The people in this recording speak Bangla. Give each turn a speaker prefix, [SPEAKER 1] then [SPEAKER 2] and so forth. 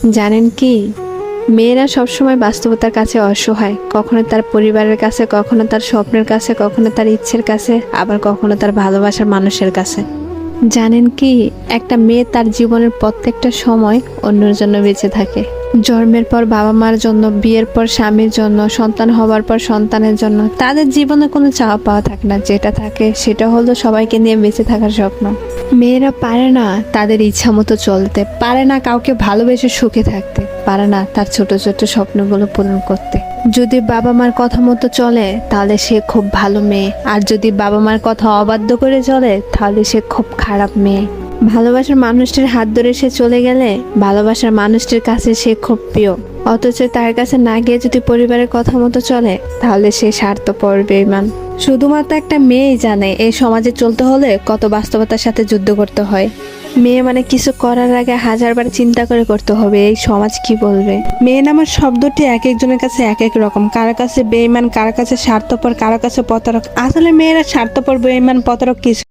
[SPEAKER 1] জানেন কি, মেয়েরা সবসময় বাস্তবতার কাছে অসহায়। কখনো তার পরিবারের কাছে, কখনো তার স্বপ্নের কাছে, কখনো তার ইচ্ছের কাছে, আবার কখনো তার ভালোবাসার মানুষের কাছে। জানেন কি, একটা মেয়ে তার জীবনের প্রত্যেকটা সময় অন্যের জন্য বেঁচে থাকে। জন্মের পর বাবা মার জন্য, বিয়ের পর স্বামীর জন্য, সন্তান হবার পর সন্তানের জন্য। তাদের জীবনে কোনো চাওয়া পাওয়া থাকে না, যেটা থাকে সেটা হলো সবাইকে নিয়ে বেঁচে থাকার স্বপ্ন। মেয়েরা পারে না তাদের ইচ্ছা মতো চলতে, পারে না কাউকে ভালোবেসে সুখে থাকতে, পারে না তার ছোট ছোট স্বপ্নগুলো পূরণ করতে। যদি বাবা মার কথা মতো চলে তাহলে সে খুব ভালো মেয়ে, আর যদি বাবা মার কথা অবাধ্য করে চলে তাহলে সে খুব খারাপ মেয়ে। ভালোবাসার মানুষটির হাত ধরে সে চলে গেলে ভালোবাসার মানুষটির কাছে সে খুব প্রিয়, অথচ তার কাছে না গিয়ে যদি পরিবারের কথা মতো চলে তাহলে সে স্বার্থপর, বেঈমান। শুধুমাত্র একটা মেয়েই জানে এই সমাজে চলতে হলে কত বাস্তবতার সাথে যুদ্ধ করতে হয়। মেয়ে মানে কিছু করার আগে হাজারবার চিন্তা করে করতে হবে এই সমাজ কি বলবে।
[SPEAKER 2] মেয়ে নামের শব্দটি এক একজনের কাছে এক এক রকম, কারো কাছে বেঈমান, কারো কাছে স্বার্থপর, কারো কাছে প্রতারক। আসলে মেয়েরা স্বার্থপর, বেঈমান, প্রতারক কিছু